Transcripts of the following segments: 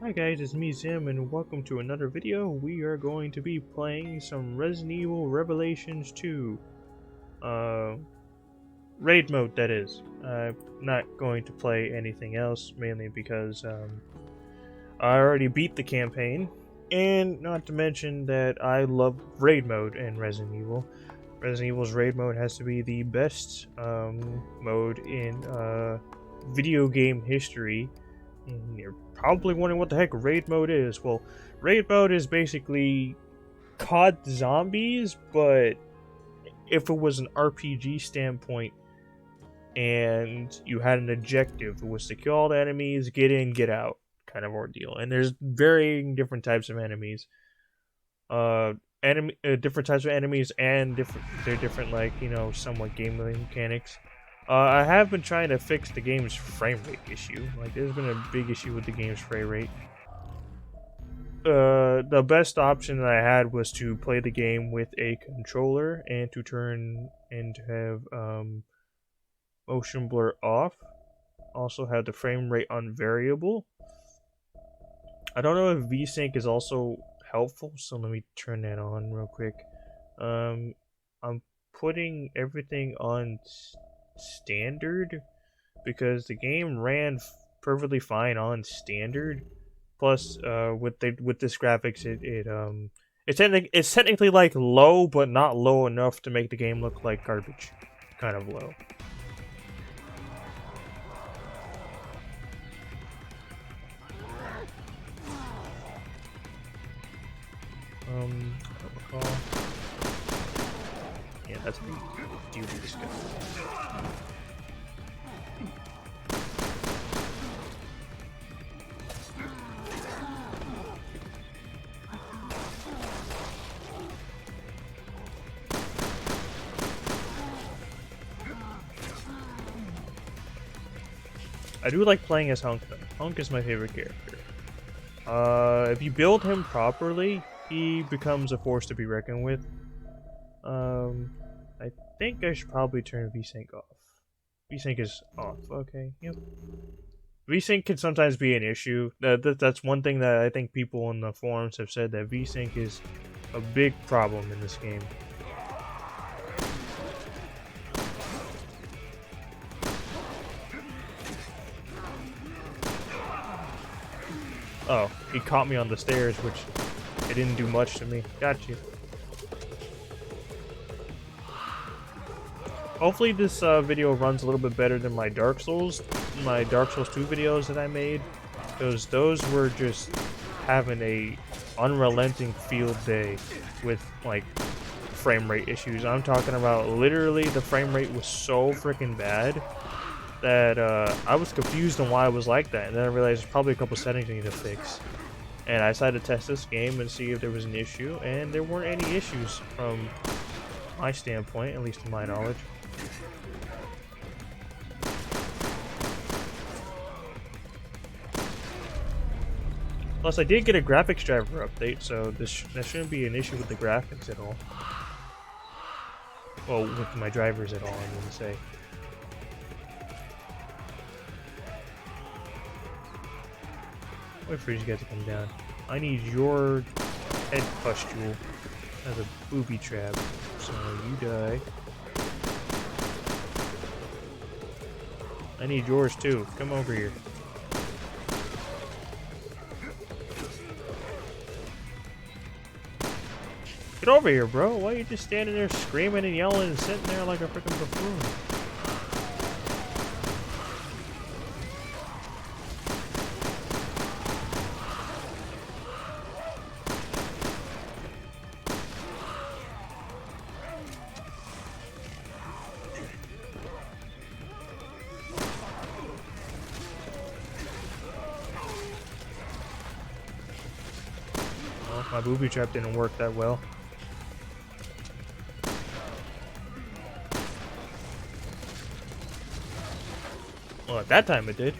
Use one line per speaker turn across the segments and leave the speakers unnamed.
Hi guys, it's me Zim and welcome to another video. We are going to be playing some Resident Evil Revelations 2. Raid mode, that is. I'm not going to play anything else, mainly because I already beat the campaign. And not to mention that I love raid mode in Resident Evil. Resident Evil's raid mode has to be the best mode in video game history. And you're probably wondering what the heck raid mode is. Well, raid mode is basically COD Zombies, but if it was an RPG standpoint and you had an objective, it was to kill all the enemies, get in, get out kind of ordeal. And there's varying different types of enemies. Different types of enemies and different like, somewhat gameplay mechanics. I have been trying to fix the game's frame rate issue. Like, there's been a big issue with the game's frame rate. The best option that I had was to play the game with a controller and to have motion blur off. Also have the frame rate on variable. I don't know if VSync is also helpful, so let me turn that on real quick. I'm putting everything on standard because the game ran perfectly fine on standard. Plus, with this graphics, it's technically like low, but not low enough to make the game look like garbage. Kind of low. I don't recall. Yeah, that's how you do this guy. I do like playing as Hunk though. Hunk is my favorite character. If you build him properly, he becomes a force to be reckoned with. I think I should probably turn VSync off. VSync is off. Okay, yep. VSync can sometimes be an issue. That's one thing that I think people on the forums have said, that VSync is a big problem in this game. Oh, he caught me on the stairs, which it didn't do much to me. Got you. Hopefully this video runs a little bit better than my Dark Souls 2 videos that I made, because those were just having a unrelenting field day with like frame rate issues. I'm talking about literally the frame rate was so freaking bad that I was confused on why it was like that, and then I realized there's probably a couple settings I need to fix. And I decided to test this game and see if there was an issue, and there weren't any issues from my standpoint, at least to my knowledge. Plus, I did get a graphics driver update, so that shouldn't be an issue with the graphics at all. Well, with my drivers at all, I'm going to say. Wait for these guys to come down. I need your head pustule as a booby trap, so you die. I need yours too. Come over here. Get over here, bro. Why are you just standing there screaming and yelling and sitting there like a freaking buffoon? Well, my booby trap didn't work that well. Well, at that time it did.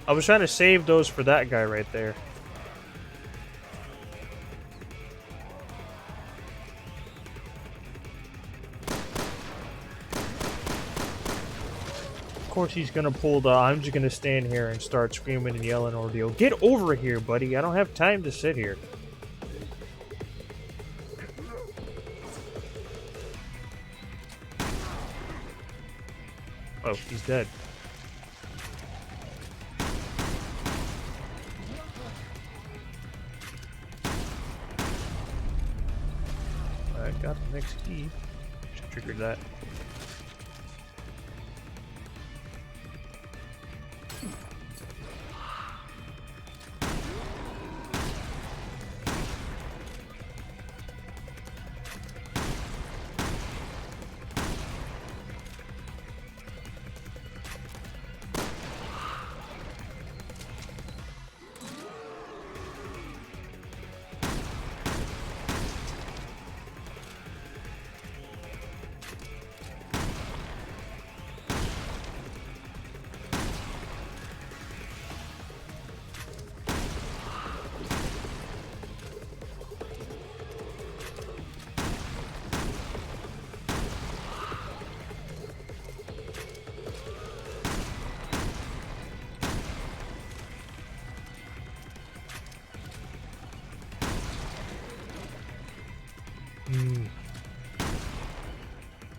I was trying to save those for that guy right there. course he's gonna pull the I'm just gonna stand here and start screaming and yelling ordeal. Get over here, buddy. I don't have time to sit here. Oh, he's dead. I got the next key. Just triggered that.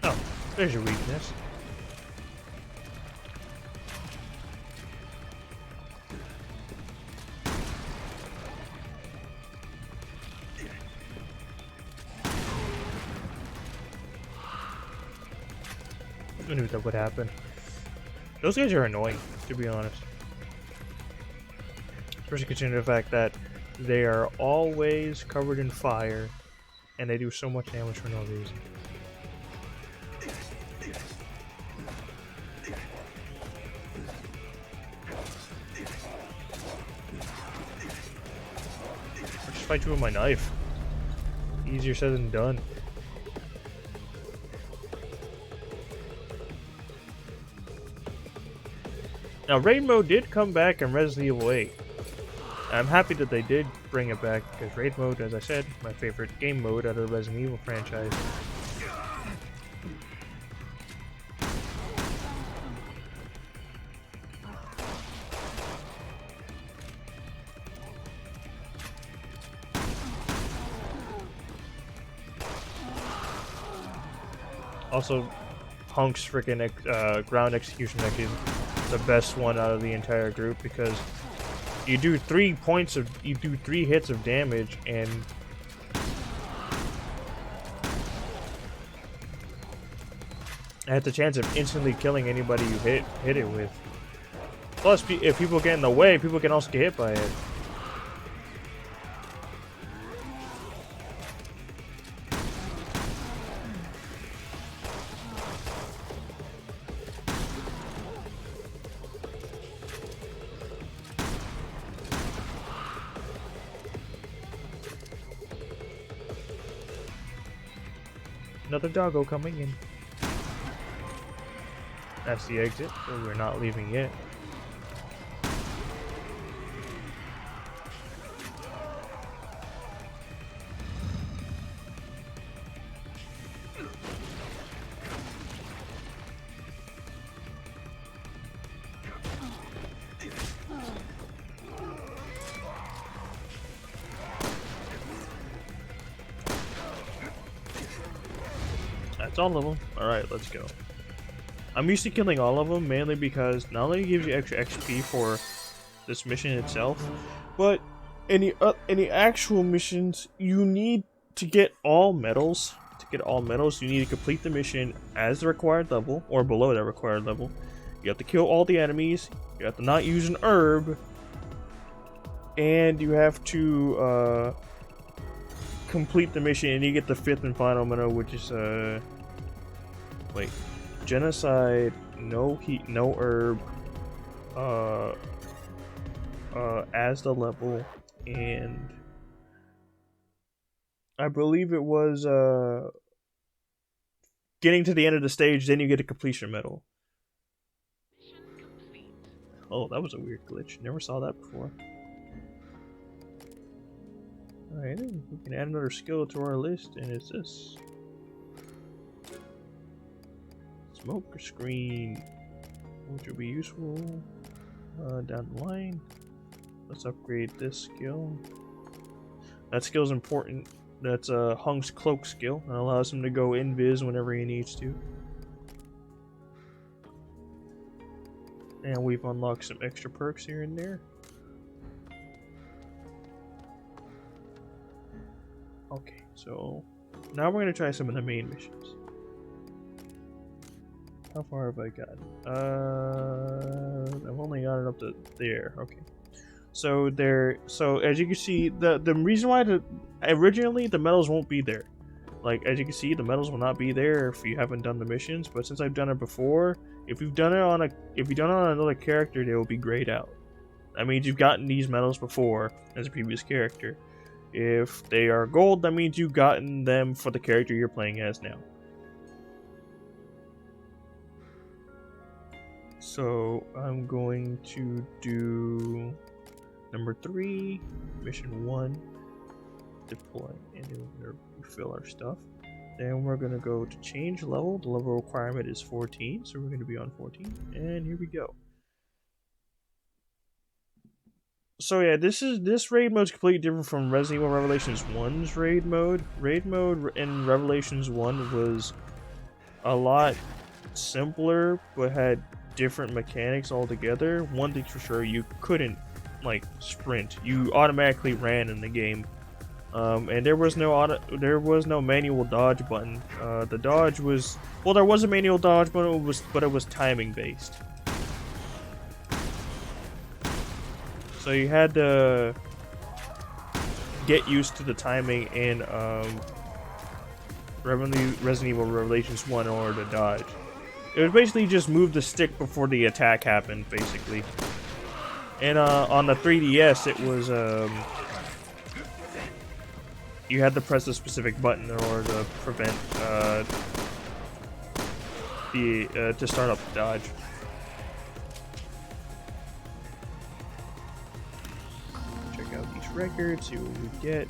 Oh, there's your weakness. I knew that would happen. Those guys are annoying, to be honest. Especially considering the fact that they are always covered in fire, and they do so much damage for no reason. I'll just fight you with my knife. Easier said than done. Now, raid mode did come back in Resident Evil 8. I'm happy that they did bring it back, because raid mode, as I said, my favorite game mode out of the Resident Evil franchise. Also, Hunk's freaking ground execution deck is the best one out of the entire group, because you do 3 hits of damage and have the chance of instantly killing anybody you hit it with. Plus, if people get in the way, people can also get hit by it. Another doggo coming in. That's the exit, so we're not leaving yet. That's all of them. Alright, let's go. I'm used to killing all of them, mainly because not only gives you extra XP for this mission itself, but any actual missions, you need to get all medals. To get all medals, you need to complete the mission as the required level, or below that required level. You have to kill all the enemies, you have to not use an herb, and you have to complete the mission, and you get the 5th and final medal, which is wait, genocide, no heat, no herb, as the level, and I believe it was getting to the end of the stage, then you get a completion medal. Oh, that was a weird glitch. Never saw that before. Alright, we can add another skill to our list, and it's this. Smoke screen. which will be useful down the line. Let's upgrade this skill. That skill is important. That's Hung's cloak skill. That allows him to go invis whenever he needs to. And we've unlocked some extra perks here and there. Okay, so now we're gonna try some of the main missions. How far have I gotten? I've only got it up to there. Okay. So as you can see, the reason why originally the medals won't be there. Like, as you can see, the medals will not be there if you haven't done the missions, but since I've done it before, if you've done it on another character, they will be grayed out. That means you've gotten these medals before as a previous character. If they are gold, that means you've gotten them for the character you're playing as now. So I'm going to do number 3, mission 1, deploy, and then we're going to refill our stuff. Then we're going to go to change level. The level requirement is 14, so we're going to be on 14, and here we go. So yeah, this raid mode is completely different from Resident Evil Revelations 1's raid mode. Raid mode in Revelations 1 was a lot simpler, but had different mechanics altogether. One thing's for sure, you couldn't like sprint. You automatically ran in the game, and there was no manual dodge button. The dodge was, well, there was a manual dodge button, but it was timing based. So you had to get used to the timing in Resident Evil Revelations 1 in order to dodge. It was basically just move the stick before the attack happened, basically. And on the 3DS, it was you had to press a specific button in order to prevent to start up the dodge. Check out these records, see what we get.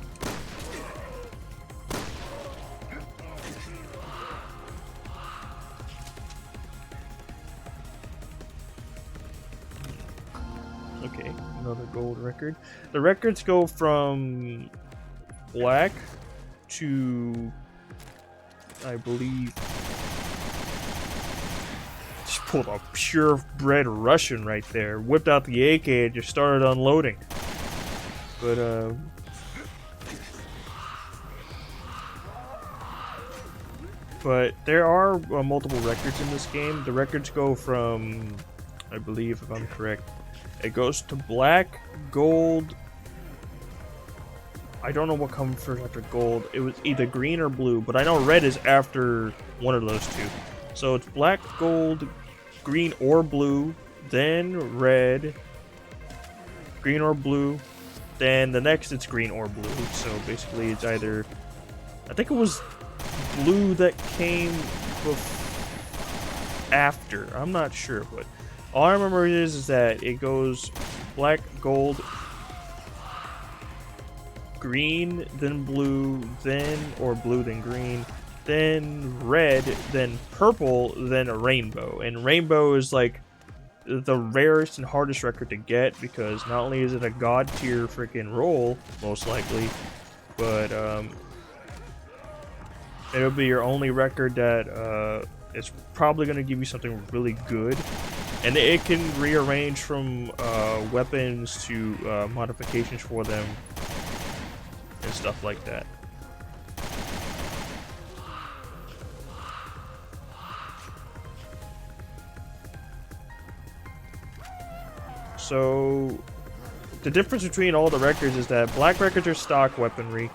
Okay, another gold record. The records go from black to, I believe, just pulled a purebred Russian right there. Whipped out the AK and just started unloading. But there are multiple records in this game. The records go from, I believe, if I'm correct, it goes to black, gold. I don't know what comes first after gold. It was either green or blue, but I know red is after one of those two. So it's black, gold, green or blue, then red, green or blue, then the next it's green or blue. So basically it's either, I think it was blue that came after. I'm not sure, but all I remember is that it goes black, gold, green, then blue, then, or blue, then green, then red, then purple, then a rainbow. And rainbow is like the rarest and hardest record to get because not only is it a god tier freaking roll, most likely, but it'll be your only record that it's probably going to give you something really good. And it can rearrange from weapons to modifications for them and stuff like that. So the difference between all the records is that black records are stock weaponry.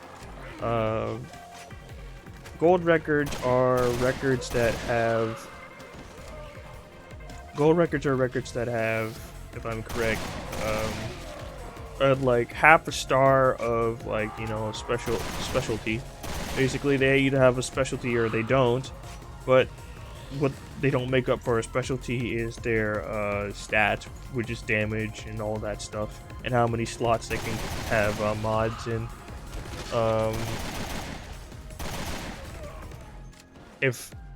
Gold records are records that have... Gold records are records that have, if I'm correct, like half a star of, like, you know, a specialty. Basically, they either have a specialty or they don't. But what they don't make up for a specialty is their stats, which is damage and all that stuff, and how many slots they can have mods in.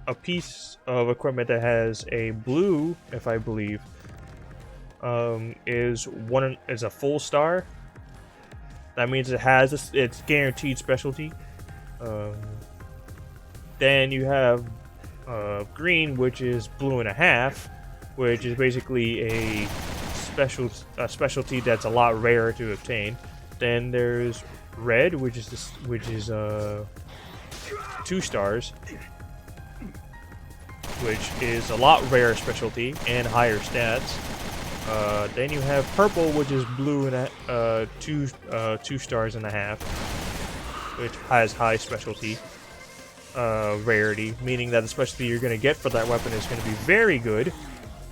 a piece of equipment that has a blue, if I believe, is a full star. That means it's guaranteed specialty. Um, then you have green, which is blue and a half, which is basically a specialty that's a lot rarer to obtain. Then there's red, which is 2 stars, which is a lot rarer specialty and higher stats. Then you have purple, which is blue and 2 stars and a half, which has high specialty rarity, meaning that the specialty you're going to get for that weapon is going to be very good.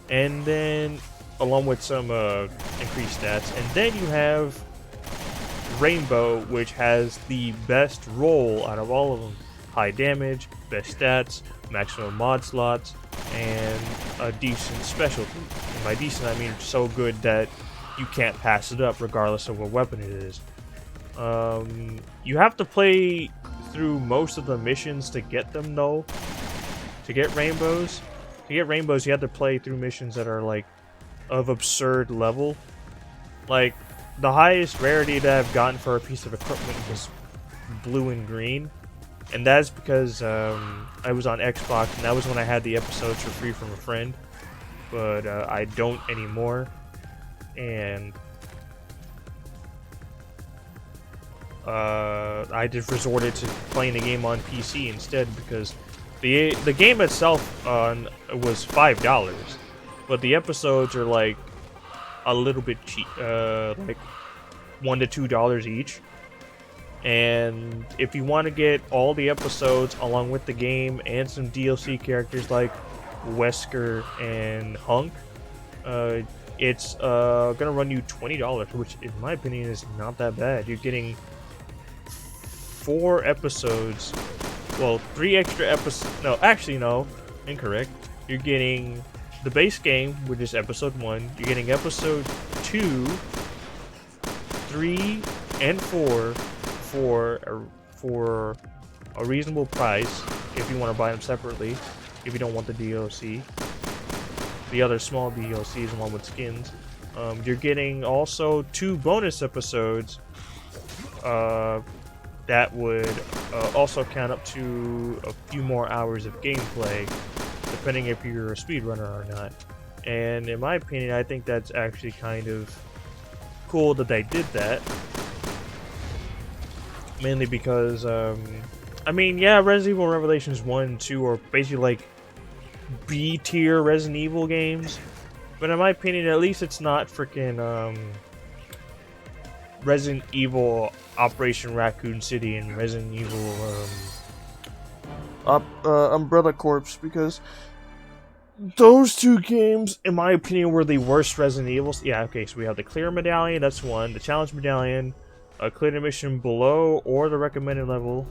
And then, along with some increased stats, and then you have Rainbow, which has the best roll out of all of them. High damage, best stats, maximum mod slots, and a decent specialty. And by decent, I mean so good that you can't pass it up regardless of what weapon it is. You have to play through most of the missions to get them, though. To get rainbows. To get rainbows, you have to play through missions that are, like, of absurd level. Like, the highest rarity that I've gotten for a piece of equipment was blue and green. And that's because I was on Xbox, and that was when I had the episodes for free from a friend. But I don't anymore. And I just resorted to playing the game on PC instead, because the game itself was $5, but the episodes are like a little bit cheap, like $1 to $2 each. And if you want to get all the episodes along with the game and some DLC characters like Wesker and Hunk, it's gonna run you $20, which in my opinion is not that bad. You're getting 4 episodes, well, 3 extra episodes. No, actually, no, incorrect. You're getting the base game, which is episode 1. You're getting episode 2, 3, and 4 for a reasonable price if you want to buy them separately. If you don't want the DLC, the other small DLCs along with skins. You're getting also 2 bonus episodes that would also count up to a few more hours of gameplay, depending if you're a speedrunner or not. And in my opinion, I think that's actually kind of cool that they did that. Mainly because, I mean, yeah, Resident Evil Revelations 1 and 2 are basically like B-tier Resident Evil games. But in my opinion, at least it's not freaking Resident Evil Operation Raccoon City and Resident Evil Umbrella Corps, because those 2 games, in my opinion, were the worst Resident Evils. Yeah, okay, so we have the Clear Medallion, that's one. The Challenge Medallion, a clear the mission below or the recommended level.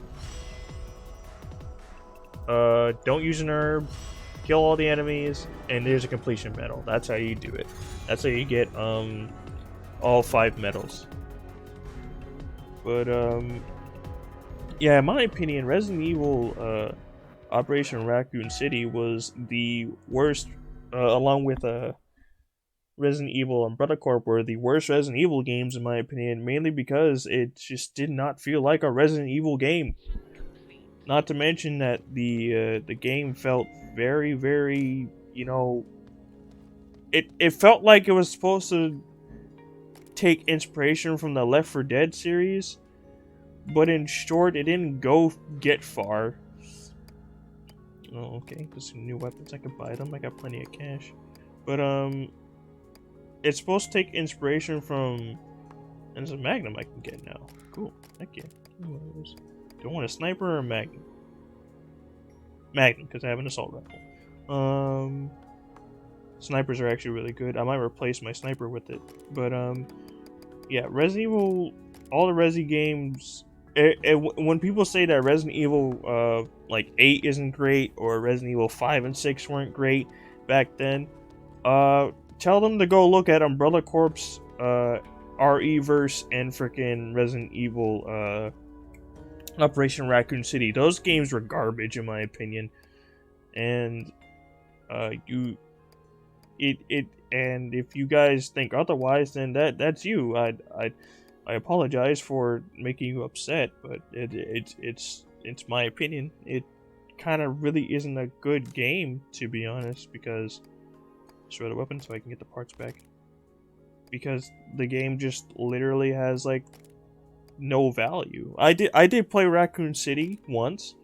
Don't use an herb. Kill all the enemies, and there's a completion medal. That's how you do it. That's how you get all 5 medals. But yeah, in my opinion, Resident Evil Operation Raccoon City was the worst, along with Resident Evil Umbrella Corp were the worst Resident Evil games in my opinion, mainly because it just did not feel like a Resident Evil game. Not to mention that the game felt very, very, you know, it felt like it was supposed to take inspiration from the Left 4 Dead series, but in short, it didn't get far. Oh, okay, there's some new weapons. I can buy them. I got plenty of cash. But it's supposed to take inspiration from, and there's a Magnum I can get now. Cool, heck yeah. Do I want a sniper or a Magnum? Magnum, because I have an assault rifle. Snipers are actually really good. I might replace my sniper with it. But yeah, Resident Evil, all the Resi games, when people say that Resident Evil like 8 isn't great, or Resident Evil 5 and 6 weren't great back then, tell them to go look at Umbrella Corps, RE-verse, and freaking Resident Evil Operation Raccoon City. Those games were garbage in my opinion. and and if you guys think otherwise, then that's you. I apologize for making you upset, but it's my opinion. It kind of really isn't a good game, to be honest, because destroy the weapon so I can get the parts back. Because the game just literally has like no value. I did play Raccoon City once.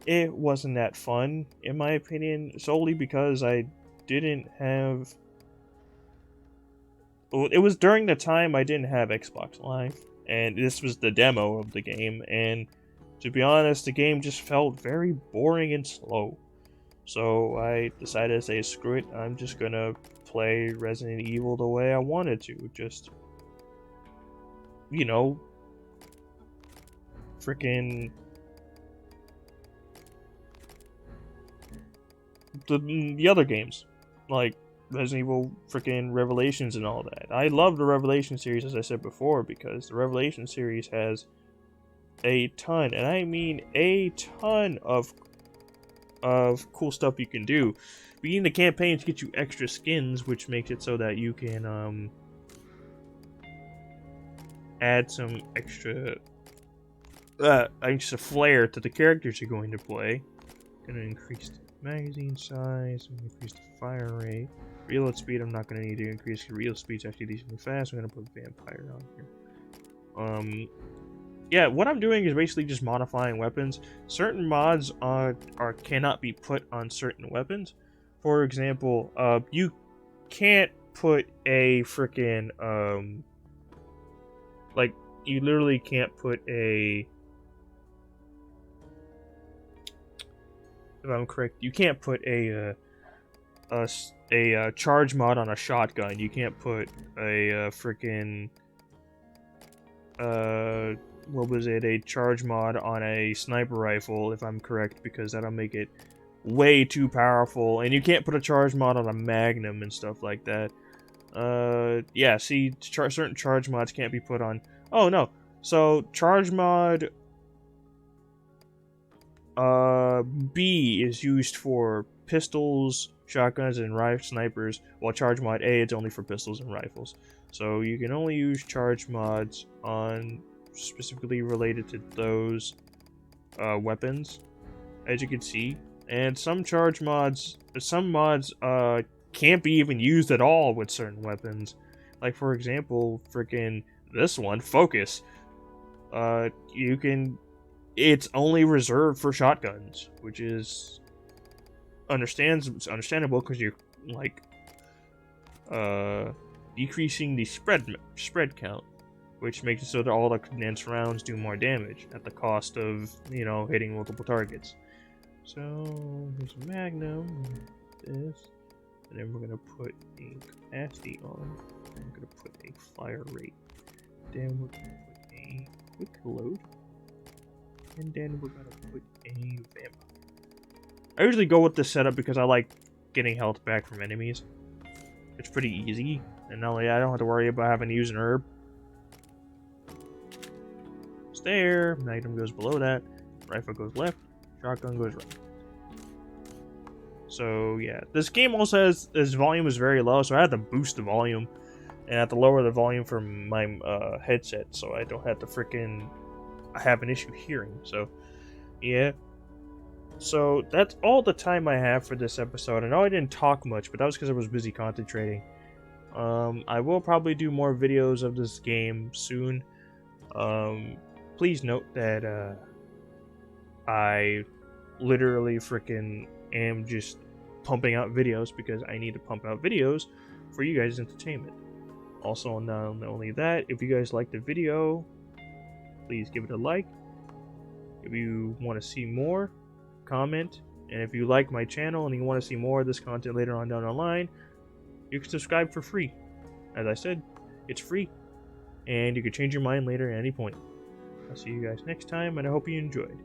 It wasn't that fun, in my opinion, solely because I didn't have. It was during the time I didn't have Xbox Live, and this was the demo of the game, and to be honest, the game just felt very boring and slow. So I decided to say, screw it, I'm just gonna play Resident Evil the way I wanted to. Just, you know, freaking the other games, like Resident Evil freaking Revelations and all that. I love the Revelation series, as I said before, because the Revelation series has a ton, and I mean a ton of cool stuff you can do. Beginning the campaigns get you extra skins, which makes it so that you can add some extra flair to the characters you're going to play. Gonna increase the magazine size, increase the fire rate. Reload speed I'm not gonna need to increase, because reload speed's actually decently fast. I'm gonna put vampire on here. Yeah, what I'm doing is basically just modifying weapons. Certain mods cannot be put on certain weapons. For example, you can't put a freaking like, you literally can't put a, if I'm correct, you can't put a charge mod on a shotgun. You can't put a freaking what was it, a charge mod on a sniper rifle, if I'm correct, because that'll make it way too powerful. And you can't put a charge mod on a Magnum and stuff like that. Yeah, see, certain charge mods can't be put on. Oh no, so charge mod B is used for pistols, shotguns, and snipers, while charge mod A it's only for pistols and rifles. So you can only use charge mods on specifically related to those weapons, as you can see. And some mods can't be even used at all with certain weapons. Like, for example, freaking this one, Focus. It's only reserved for shotguns, which is understandable, because you're like decreasing the spread count, which makes it so that all the condensed rounds do more damage at the cost of, you know, hitting multiple targets. So here's a Magnum, this, and then we're gonna put a capacity on. I'm gonna put a fire rate. Then we're gonna put a quick load, and then we're gonna put a vampire. I usually go with this setup because I like getting health back from enemies. It's pretty easy, and not only that, I don't have to worry about having to use an herb. It's there. Magnum goes below that. Rifle goes left. Shotgun goes right. So yeah, this game also has, its volume is very low, so I had to boost the volume, and I have to lower the volume from my headset, so I don't have to freaking have an issue hearing. So yeah. So that's all the time I have for this episode. I know I didn't talk much, but that was because I was busy concentrating. I will probably do more videos of this game soon. Please note that I literally freaking am just pumping out videos because I need to pump out videos for you guys' entertainment. Also, not only that, if you guys like the video, please give it a like. If you want to see more, comment. And if you like my channel and you want to see more of this content later on down the line, you can subscribe for free. As I said, it's free, and you can change your mind later at any point. I'll see you guys next time, and I hope you enjoyed.